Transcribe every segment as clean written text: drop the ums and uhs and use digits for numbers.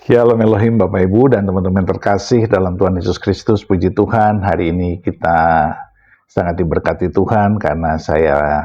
Shalom Elohim Bapak Ibu dan teman-teman terkasih dalam Tuhan Yesus Kristus. Puji Tuhan, hari ini kita sangat diberkati Tuhan karena saya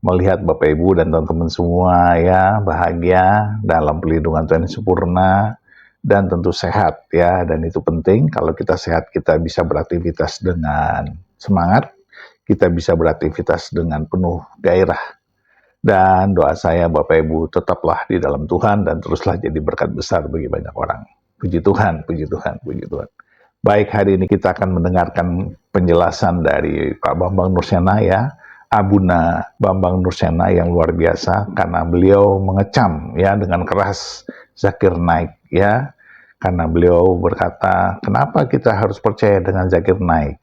melihat Bapak Ibu dan teman-teman semua ya bahagia dalam perlindungan Tuhan yang sempurna dan tentu sehat ya. Dan itu penting, kalau kita sehat kita bisa beraktivitas dengan semangat, kita bisa beraktivitas dengan penuh gairah. Dan doa saya Bapak Ibu tetaplah di dalam Tuhan dan teruslah jadi berkat besar bagi banyak orang. Puji Tuhan, puji Tuhan, puji Tuhan. Baik, hari ini kita akan mendengarkan penjelasan dari Pak Bambang Nursena ya, Abuna Bambang Nursena yang luar biasa karena beliau mengecam ya dengan keras Zakir Naik ya. Karena beliau berkata, kenapa kita harus percaya dengan Zakir Naik?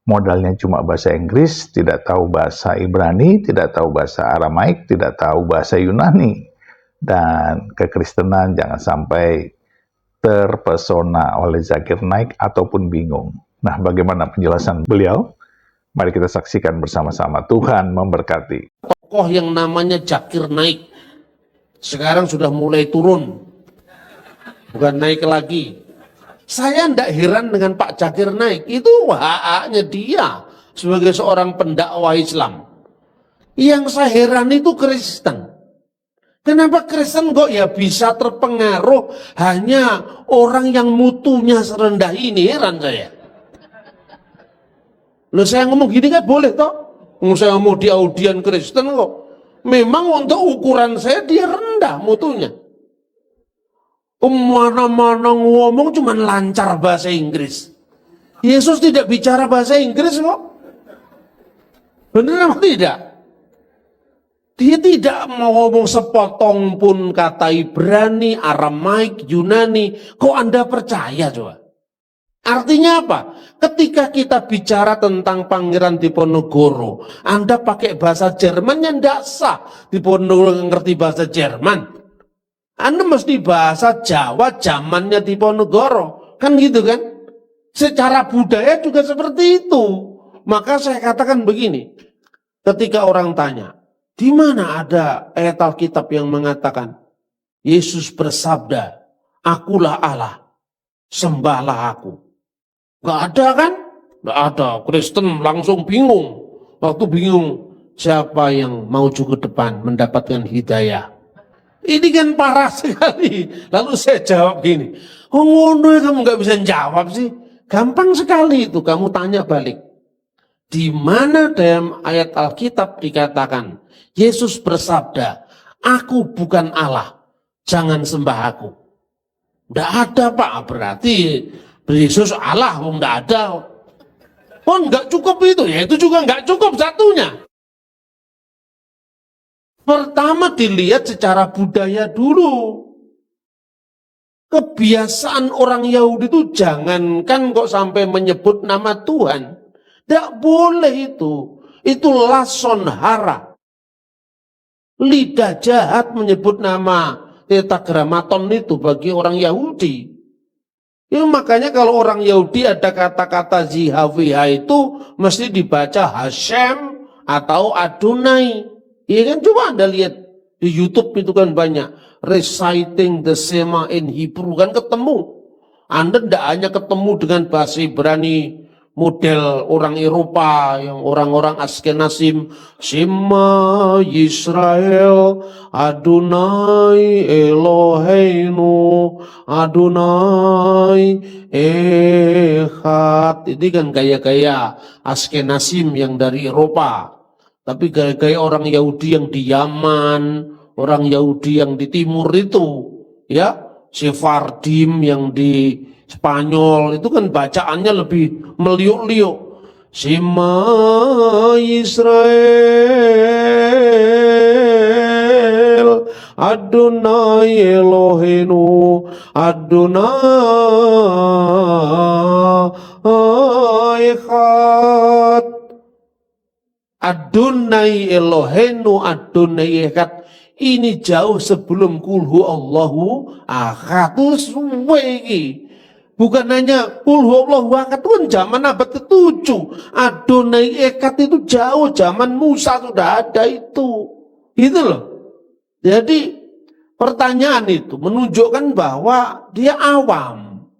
Modalnya cuma bahasa Inggris, tidak tahu bahasa Ibrani, tidak tahu bahasa Aramaik, tidak tahu bahasa Yunani. Dan kekristenan jangan sampai terpesona oleh Zakir Naik ataupun bingung. Nah, bagaimana penjelasan beliau? Mari kita saksikan bersama-sama. Tuhan memberkati. Tokoh yang namanya Zakir Naik sekarang sudah mulai turun, bukan naik lagi. Saya tidak heran dengan Pak Zakir Naik, itu hak-haknya dia sebagai seorang pendakwah Islam. Yang saya heran itu Kristen. Kenapa Kristen kok ya bisa terpengaruh hanya orang yang mutunya serendah ini, heran saya. Loh, saya ngomong gini kan boleh toh? Saya ngomong di audien Kristen kok. Memang untuk ukuran saya dia rendah mutunya. Mana-mana ngomong cuma lancar bahasa Inggris. Yesus tidak bicara bahasa Inggris kok. Benar apa tidak? Dia tidak mau ngomong sepotong pun kata Ibrani, Aramaik, Yunani. Kok Anda percaya coba? Artinya apa? Ketika kita bicara tentang Pangeran Diponegoro, Anda pakai bahasa Jerman yang tidak sah. Diponegoro ngerti bahasa Jerman. Anda mesti bahasa Jawa zamannya Diponegoro. Kan gitu kan? Secara budaya juga seperti itu. Maka saya katakan begini. Ketika orang tanya, di mana ada ayat Alkitab yang mengatakan, Yesus bersabda, akulah Allah, sembahlah aku. Gak ada kan? Gak ada. Kristen langsung bingung. Waktu bingung, siapa yang maju ke depan mendapatkan hidayah? Ini kan parah sekali. Lalu saya jawab gini, oh ngono kamu gak bisa jawab sih. Gampang sekali itu, kamu tanya balik. Di mana dalam ayat Alkitab dikatakan, Yesus bersabda, aku bukan Allah, jangan sembah aku. Tidak ada Pak, berarti Yesus Allah, tidak ada. Oh enggak cukup itu, ya itu juga enggak cukup satunya. Pertama dilihat secara budaya dulu. Kebiasaan orang Yahudi itu jangankan kok sampai menyebut nama Tuhan. Tidak boleh itu. Itu lason hara. Lidah jahat menyebut nama tetragramaton itu bagi orang Yahudi. Ya, makanya kalau orang Yahudi ada kata-kata ZHWH itu mesti dibaca Hashem atau Adonai. Iya kan, coba Anda lihat di YouTube itu kan banyak reciting the Shema in Hebrew kan ketemu. Anda tidak hanya ketemu dengan bahasa Ibrani model orang Eropa yang orang-orang Askenazim, Shema Yisrael Adonai Eloheinu Adonai Echad. Ini kan gaya-gaya Askenazim yang dari Eropa. Tapi gaya-gaya orang Yahudi yang di Yaman, orang Yahudi yang di timur itu, ya, Sephardim yang di Spanyol, itu kan bacaannya lebih meliuk-liuk. Shema Yisrael, Adonai Eloheinu, Adonai Echad. Adonai Eloheinu, Adonai Echad. Ini jauh sebelum kulhu Allahu Ahad. Bukan hanya kulhu Allahu Ahad, itu kan zaman abad ke-7. Adonai Echad itu jauh zaman Musa sudah ada itu. Gitu loh. Jadi pertanyaan itu menunjukkan bahwa dia awam.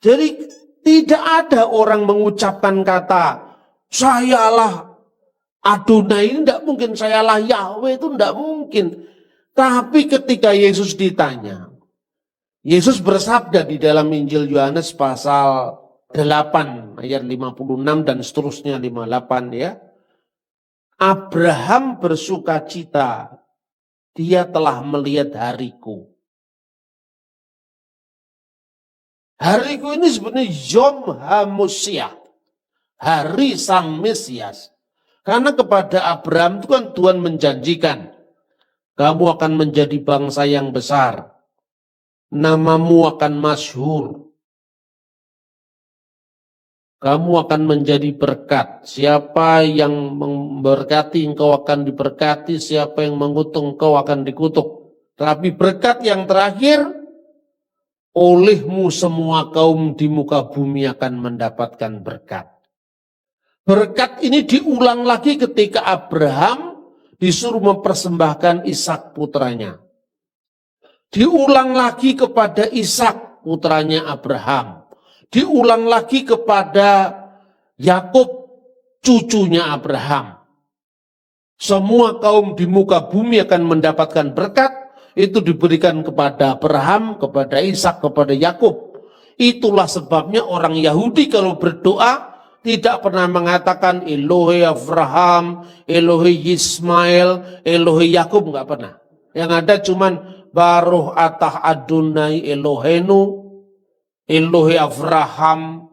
Jadi tidak ada orang mengucapkan kata, sayalah Adonai, ini tidak mungkin, sayalah Yahweh, itu tidak mungkin. Tapi ketika Yesus ditanya, Yesus bersabda di dalam Injil Yohanes pasal 8 ayat 56 dan seterusnya 58 ya. Abraham bersukacita, dia telah melihat hariku. Hariku ini sebenarnya Yom HaMoshiach, hari Sang Mesias. Karena kepada Abraham itu kan Tuhan menjanjikan, kamu akan menjadi bangsa yang besar, namamu akan masyhur, kamu akan menjadi berkat. Siapa yang memberkati engkau akan diberkati, siapa yang mengutuk engkau akan dikutuk. Tapi berkat yang terakhir, olehmu semua kaum di muka bumi akan mendapatkan berkat. Berkat ini diulang lagi ketika Abraham disuruh mempersembahkan Ishak putranya. Diulang lagi kepada Ishak putranya Abraham. Diulang lagi kepada Yakub cucunya Abraham. Semua kaum di muka bumi akan mendapatkan berkat. Itu diberikan kepada Abraham, kepada Ishak, kepada Yakub. Itulah sebabnya orang Yahudi kalau berdoa tidak pernah mengatakan Elohe Abraham, Elohe Ismail, Elohe Yakub, nggak pernah. Yang ada cuman Baruch atah Adonai Elohenu, Elohe Abraham,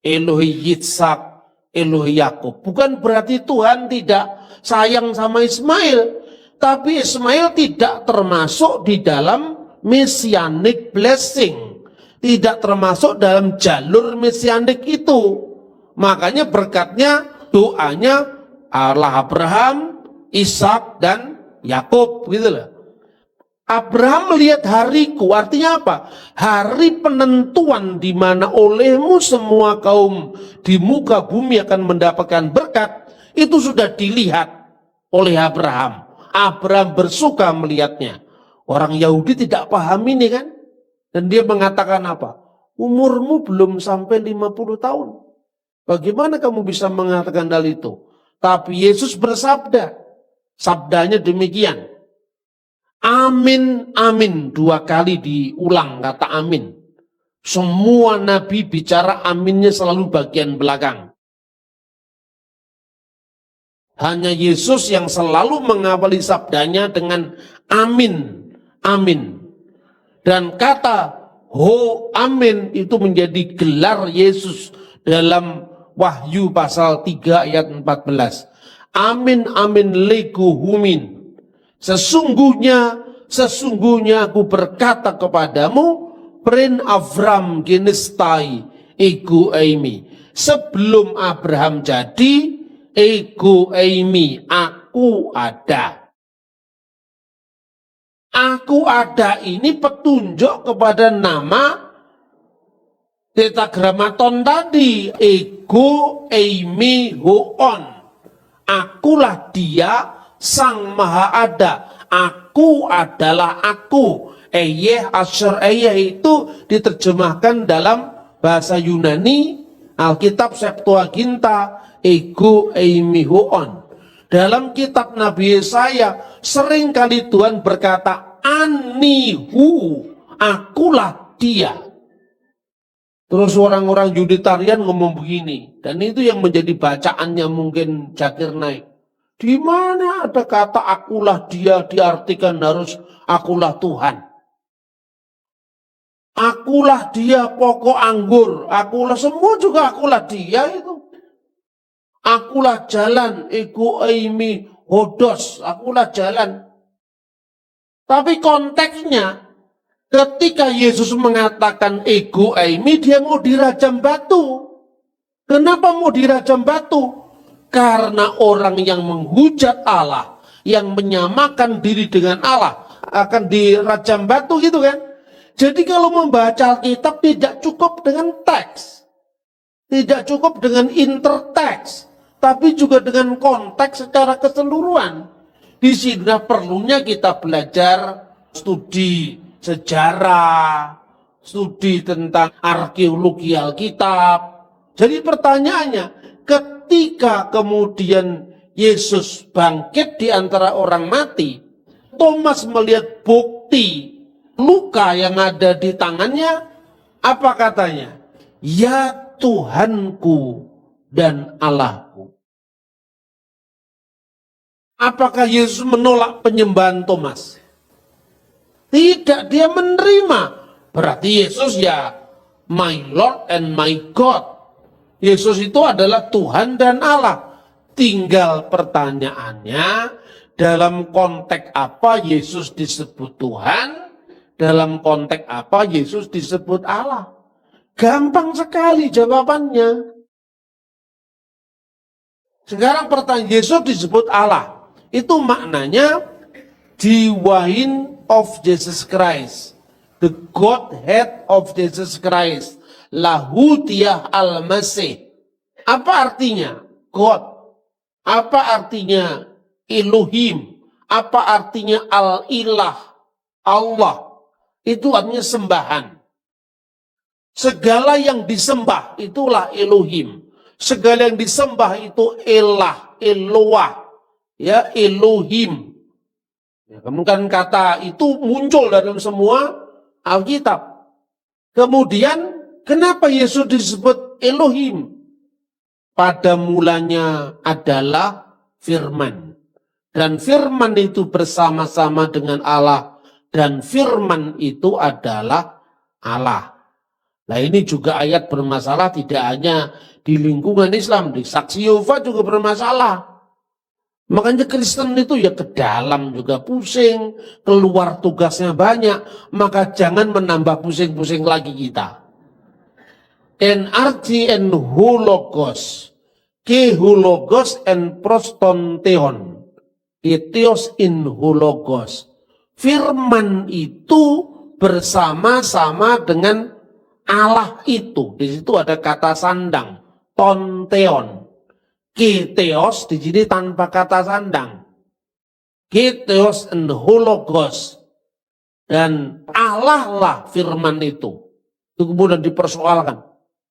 Elohe Yitzhak, Elohe Yakub. Bukan berarti Tuhan tidak sayang sama Ismail, tapi Ismail tidak termasuk di dalam messianic blessing, tidak termasuk dalam jalur messianic itu. Makanya berkatnya, doanya Allah Abraham, Ishak dan Yakub, gitu loh. Abraham melihat hariku, artinya apa? Hari penentuan di mana olehmu semua kaum di muka bumi akan mendapatkan berkat, itu sudah dilihat oleh Abraham. Abraham bersuka melihatnya. Orang Yahudi tidak paham ini kan? Dan dia mengatakan apa? Umurmu belum sampai 50 tahun. Bagaimana kamu bisa mengatakan hal itu? Tapi Yesus bersabda. Sabdanya demikian. Amin, amin. 2 kali diulang kata amin. Semua nabi bicara aminnya selalu bagian belakang. Hanya Yesus yang selalu mengawali sabdanya dengan amin, amin. Dan kata ho amin itu menjadi gelar Yesus dalam Wahyu pasal 3 ayat 14. Amin, amin lego humin. Sesungguhnya aku berkata kepadamu, Prin Avram genestai ego eimi. Sebelum Abraham jadi, ego eimi, aku ada. Aku ada ini petunjuk kepada nama tetragramaton tadi. Ego eimi hoon. Akulah dia sang maha ada. Aku adalah aku. Eyeh asher eyeh itu diterjemahkan dalam bahasa Yunani Alkitab Septuaginta. Ego eimi hoon. Dalam kitab Nabi Yesaya sering kali Tuhan berkata anihu, akulah dia. Terus orang-orang Yuditarian ngomong begini, dan itu yang menjadi bacaannya mungkin Zakir Naik. Di mana ada kata akulah dia diartikan harus akulah Tuhan. Akulah dia pokok anggur, akulah semua juga akulah dia itu. Akulah jalan, ego eimi hodos, akulah jalan. Tapi konteksnya, ketika Yesus mengatakan ego eimi, dia mau dirajam batu. Kenapa mau dirajam batu? Karena orang yang menghujat Allah, yang menyamakan diri dengan Allah, akan dirajam batu gitu kan. Jadi kalau membaca Alkitab tidak cukup dengan teks. Tidak cukup dengan interteks. Tapi juga dengan konteks secara keseluruhan. Di sini perlunya kita belajar studi sejarah, studi tentang arkeologi Alkitab. Jadi pertanyaannya, ketika kemudian Yesus bangkit di antara orang mati, Thomas melihat bukti luka yang ada di tangannya, apa katanya? Ya Tuhanku dan Allahku. Apakah Yesus menolak penyembahan Thomas? Tidak, dia menerima. Berarti Yesus ya my Lord and my God. Yesus itu adalah Tuhan dan Allah. Tinggal pertanyaannya, dalam konteks apa Yesus disebut Tuhan? Dalam konteks apa Yesus disebut Allah? Gampang sekali jawabannya. Sekarang pertanyaan, Yesus disebut Allah. Itu maknanya Divine of Jesus Christ, the Godhead of Jesus Christ, Lahutiyah al-Masih. Apa artinya God? Apa artinya Elohim? Apa artinya Al-Ilah? Allah. Itu artinya sembahan. Segala yang disembah itulah Elohim. Segala yang disembah itu Elah, Eloah, ya Elohim. Ya, kemudian kata itu muncul dalam semua Alkitab. Kemudian kenapa Yesus disebut Elohim? Pada mulanya adalah firman. Dan firman itu bersama-sama dengan Allah. Dan firman itu adalah Allah. Nah ini juga ayat bermasalah tidak hanya di lingkungan Islam. Di Saksi Yehova juga bermasalah. Makanya Kristen itu ya ke dalam juga pusing, keluar tugasnya banyak, maka jangan menambah pusing-pusing lagi kita. NRG and hologos, ke hologos and prostonteon, etios in hologos. Firman itu bersama-sama dengan Allah itu. Di situ ada kata sandang, tonteon. Keteos di sini tanpa kata sandang. Keteos and hologos. Dan Allah lah firman itu. Itu kemudian dipersoalkan.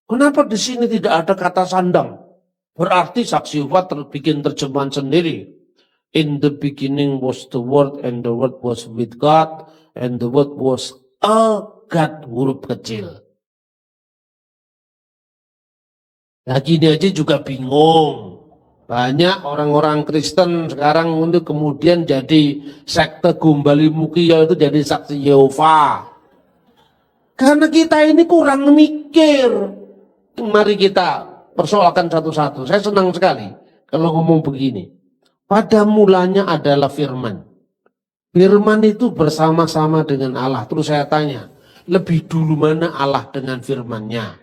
Kenapa di sini tidak ada kata sandang? Berarti Saksi Yehova bikin terjemahan sendiri. In the beginning was the word and the word was with God and the word was a God, huruf kecil. Nah gini aja juga bingung. Banyak orang-orang Kristen sekarang untuk kemudian jadi sekte Gombali Mukia itu jadi Saksi Yehova. Karena kita ini kurang mikir. Mari kita persoalkan satu-satu. Saya senang sekali kalau ngomong begini. Pada mulanya adalah firman. Firman itu bersama-sama dengan Allah. Terus saya tanya, lebih dulu mana Allah dengan firman-Nya?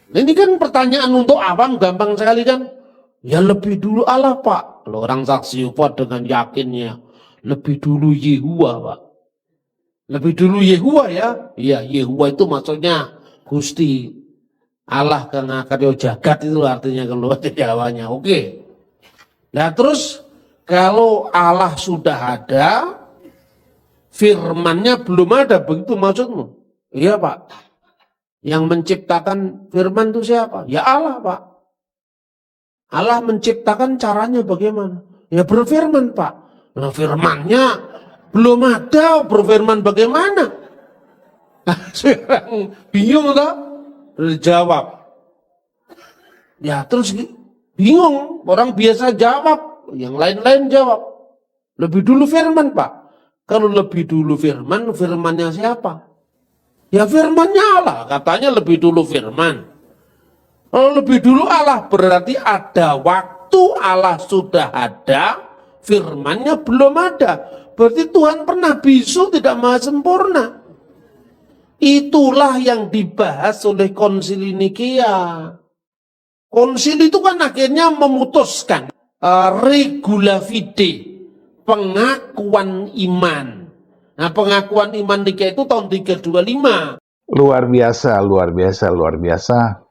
Ini kan pertanyaan untuk awam gampang sekali kan. Ya lebih dulu Allah Pak. Kalau orang Saksi Yehova dengan yakinnya lebih dulu Yehuwa Pak. Lebih dulu Yehuwa ya. Iya Yehuwa itu maksudnya Gusti Allah karena karya jagat itu artinya kalau Jawanya. Oke. Nah terus kalau Allah sudah ada, firman-Nya belum ada, begitu maksudmu? Iya Pak. Yang menciptakan firman itu siapa? Ya Allah Pak. Allah menciptakan caranya bagaimana? Ya berfirman Pak. Nah firman-Nya belum ada, berfirman bagaimana? Nah, sekarang bingung tak? Jawab. Ya terus bingung, orang biasa jawab, yang lain-lain jawab. Lebih dulu firman Pak. Kalau lebih dulu firman, firman-Nya siapa? Ya firman-Nya Allah, katanya lebih dulu firman. Kalau lebih dulu Allah berarti ada waktu Allah sudah ada, firman-Nya belum ada. Berarti Tuhan pernah bisu tidak maha sempurna. Itulah yang dibahas oleh Konsili Nikea. Konsili itu kan akhirnya memutuskan regula fide, pengakuan iman. Nah pengakuan iman Nikea itu tahun 325. Luar biasa, luar biasa, luar biasa.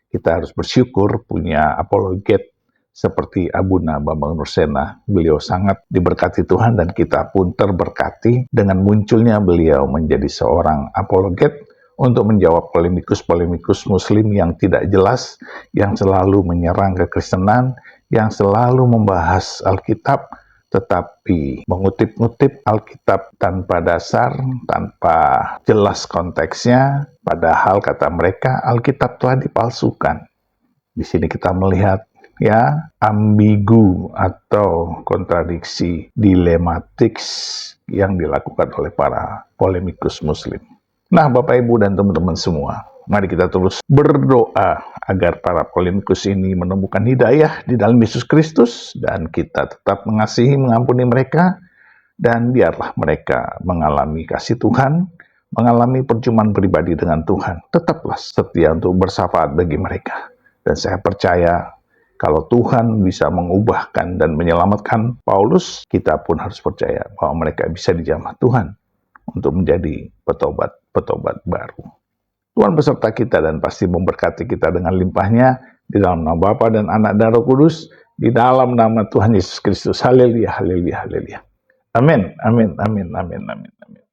Kita harus bersyukur punya apologet seperti Abuna Bambang Nursena. Beliau sangat diberkati Tuhan dan kita pun terberkati dengan munculnya beliau menjadi seorang apologet untuk menjawab polemikus-polemikus muslim yang tidak jelas, yang selalu menyerang kekristenan, yang selalu membahas Alkitab, tetapi mengutip-ngutip Alkitab tanpa dasar, tanpa jelas konteksnya, padahal kata mereka Alkitab telah dipalsukan. Di sini kita melihat ya ambigu atau kontradiksi dilematik yang dilakukan oleh para polemikus muslim. Nah, Bapak Ibu dan teman-teman semua, mari kita terus berdoa agar para polemikus ini menemukan hidayah di dalam Yesus Kristus dan kita tetap mengasihi, mengampuni mereka, dan biarlah mereka mengalami kasih Tuhan, mengalami perjumpaan pribadi dengan Tuhan. Tetaplah setia untuk bersyafaat bagi mereka. Dan saya percaya kalau Tuhan bisa mengubahkan dan menyelamatkan Paulus, kita pun harus percaya bahwa mereka bisa dijamah Tuhan untuk menjadi petobat baru. Tuhan beserta kita dan pasti memberkati kita dengan limpahnya di dalam nama Bapa dan Anak dan Roh Kudus, di dalam nama Tuhan Yesus Kristus. Haleluya, haleluya, haleluya. Amin, amin, amin, amin, amin, amin.